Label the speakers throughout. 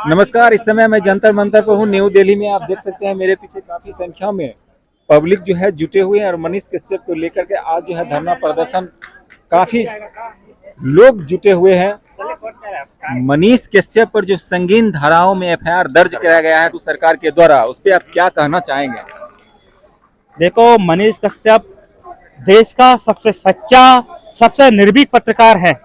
Speaker 1: नमस्कार। इस समय मैं जंतर मंतर पर हूँ, न्यू दिल्ली में। आप देख सकते हैं मेरे पीछे काफी संख्या में पब्लिक जो है जुटे हुए हैं और मनीष कश्यप को लेकर के आज जो है धरना प्रदर्शन काफी लोग जुटे हुए हैं। मनीष कश्यप पर जो संगीन धाराओं में एफआईआर दर्ज कराया गया है तो सरकार के द्वारा, उस पर आप क्या कहना चाहेंगे?
Speaker 2: देखो, मनीष कश्यप देश का सबसे सच्चा, सबसे निर्भीक पत्रकार है।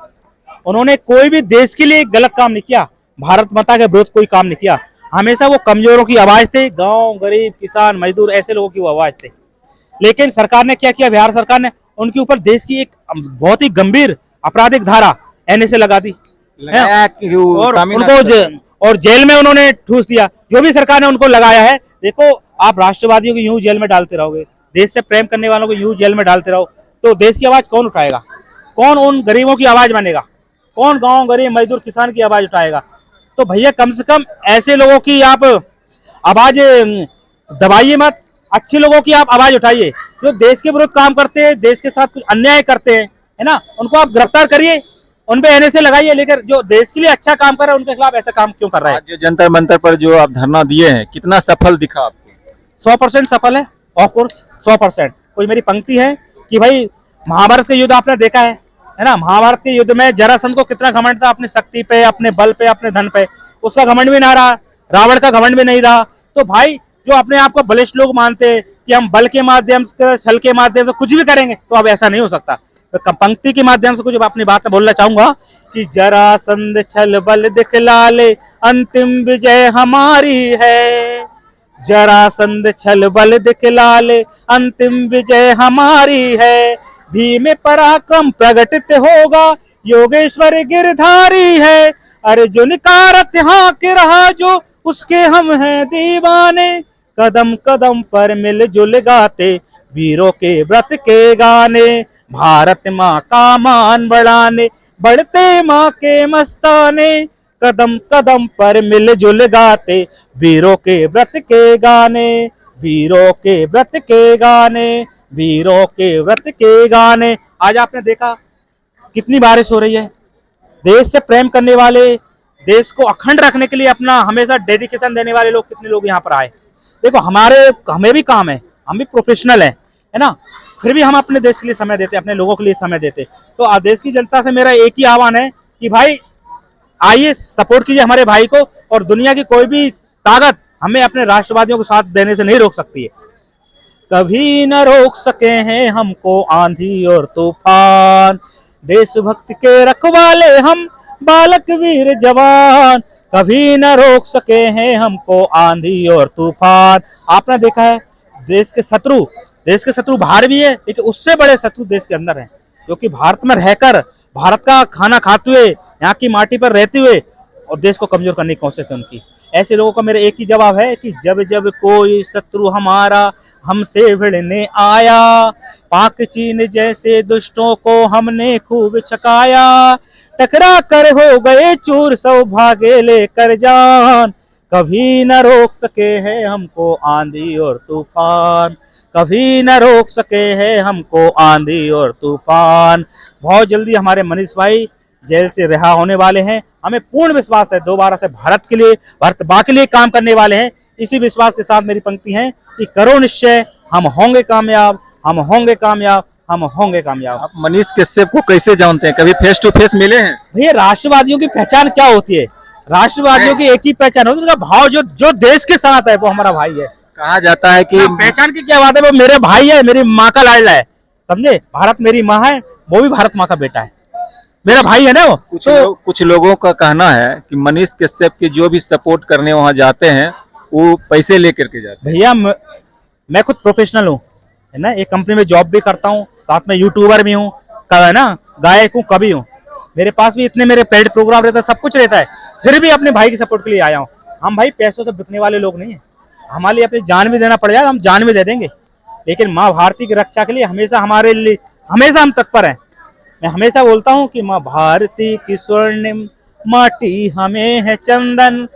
Speaker 2: उन्होंने कोई भी देश के लिए गलत काम नहीं किया, भारत माता के विरुद्ध कोई काम नहीं किया। हमेशा वो कमजोरों की आवाज थे, गांव, गरीब, किसान, मजदूर, ऐसे लोगों की वो आवाज थे। लेकिन सरकार ने क्या किया, बिहार सरकार ने उनके ऊपर देश की एक बहुत ही गंभीर आपराधिक धारा एनए लगा दी और उनको और जेल में उन्होंने ठूस दिया। जो भी सरकार ने उनको लगाया है, देखो आप राष्ट्रवादियों को यूं जेल में डालते रहोगे, देश से प्रेम करने वालों को यूं जेल में डालते रहो, तो देश की आवाज कौन उठाएगा? कौन उन गरीबों की आवाज मानेगा? कौन गांव, गरीब, मजदूर, किसान की आवाज उठाएगा? तो भैया कम से कम ऐसे लोगों की आप आवाज दबाइए मत, अच्छे लोगों की आप आवाज उठाइए। जो देश के विरुद्ध काम करते हैं, देश के साथ कुछ अन्याय करते हैं, है ना, उनको आप गिरफ्तार करिए, उन पे एनए लगाइए। लेकिन जो देश के लिए अच्छा काम कर रहे हैं उनके खिलाफ ऐसा काम क्यों कर रहे हैं?
Speaker 1: जो जंतर मंतर पर जो आप धरना दिए हैं, कितना सफल दिखा आपको?
Speaker 2: 100% सफल है, ऑफ कोर्स 100%। कोई मेरी पंक्ति है कि भाई महाभारत का युद्ध आपने देखा है ना? महाभारत के युद्ध में जरासंध को कितना घमंड था अपनी शक्ति पे, अपने बल पे, अपने धन पे। उसका घमंड भी ना रहा, रावण का घमंड भी नहीं रहा। तो भाई जो अपने आप को बलिष्ठ लोग मानते हैं कि हम बल के माध्यम से, छल के माध्यम से कुछ भी करेंगे, तो अब ऐसा नहीं हो सकता। तो पंक्ति के माध्यम से कुछ अपनी बात बोलना चाहूंगा कि जरासंध छल बल दिखला ले, अंतिम विजय हमारी है। जरासंध छल बल दिखला ले, अंतिम विजय हमारी है। भीम पराक्रम प्रगटित होगा, योगेश्वर गिरधारी है। अर्जुन का रथ हाँक रहा जो, उसके हम हैं दीवाने। कदम कदम पर मिलजुल गाते, वीरों के व्रत के गाने। भारत माँ का मान बढ़ाने, बढ़ते माँ के मस्ताने। कदम कदम पर मिलजुल गाते, वीरों के व्रत के गाने। वीरों के व्रत के गाने, वीरों के व्रत के गाने। आज आपने देखा कितनी बारिश हो रही है। देश से प्रेम करने वाले, देश को अखंड रखने के लिए अपना हमेशा डेडिकेशन देने वाले लोग, कितने लोग यहाँ पर आए। देखो हमें भी काम है, हम भी प्रोफेशनल है ना? फिर भी हम अपने देश के लिए समय देते, अपने लोगों के लिए समय देते। तो देश की जनता से मेरा एक ही आह्वान है कि भाई आइए, सपोर्ट कीजिए हमारे भाई को। और दुनिया की कोई भी ताकत हमें अपने राष्ट्रवादियों को साथ देने से नहीं रोक सकती है। कभी न रोक सके हैं हमको आंधी और तूफान, देशभक्ति के रखवाले हम बालक वीर जवान। कभी न रोक सके हैं हमको आंधी और तूफान। आपने देखा है देश के शत्रु बाहर भी है, लेकिन उससे बड़े शत्रु देश के अंदर हैं, जो कि भारत में रहकर, भारत का खाना खाते हुए, यहाँ की माटी पर रहते हुए और देश को कमजोर करने की कोशिश है उनकी। ऐसे लोगों का मेरा एक ही जवाब है कि जब जब कोई शत्रु हमारा हमसे भिड़ने आया, पाक चीन जैसे दुष्टों को हमने खूब छकाया। टकरा कर हो गए चूर, सौभाग्य लेकर जान। कभी न रोक सके हैं हमको आंधी और तूफान। कभी न रोक सके हैं हमको आंधी और तूफान। बहुत जल्दी हमारे मनीष भाई जेल से रिहा होने वाले हैं। हमें पूर्ण विश्वास है दोबारा से भारत के लिए, भारत मां के लिए काम करने वाले हैं। इसी विश्वास के साथ मेरी पंक्ति है कि करो निश्चय, हम होंगे कामयाब, हम होंगे कामयाब, हम होंगे कामयाब।
Speaker 1: आप मनीष कश्यप को कैसे जानते हैं? कभी फेस टू फेस मिले हैं?
Speaker 2: भैया राष्ट्रवादियों की पहचान क्या होती है? राष्ट्रवादियों की एक ही पहचान होती है, उनका भाव जो देश के साथ है वो हमारा भाई है।
Speaker 1: कहा जाता है कि
Speaker 2: पहचान की क्या बात है, वो मेरे भाई है, मेरी माँ का लाडला है, समझे? भारत मेरी माँ है, वो भी भारत माँ का बेटा है, मेरा भाई है ना वो।
Speaker 1: कुछ लोगों का कहना है कि मनीष कश्यप के जो भी सपोर्ट करने वहां जाते हैं वो पैसे लेकर के जाते हैं।
Speaker 2: भैया मैं खुद प्रोफेशनल हूँ, है ना? एक कंपनी में जॉब भी करता हूँ, साथ में यूट्यूबर भी हूँ, है ना, गायक हूँ, कवि हूँ। मेरे पास भी इतने मेरे पेड प्रोग्राम रहता है, सब कुछ रहता है, फिर भी अपने भाई के सपोर्ट के लिए आया हूँ। हम भाई पैसों से बिकने वाले लोग नहीं है। हमारे लिए अपनी जान भी देना पड़ जाए, हम जान भी दे देंगे, लेकिन माँ भारती की रक्षा के लिए हमेशा हमारे लिए हमेशा हम तत्पर हैं। मैं हमेशा बोलता हूँ कि माँ भारती की स्वर्णिम माटी हमें है चंदन।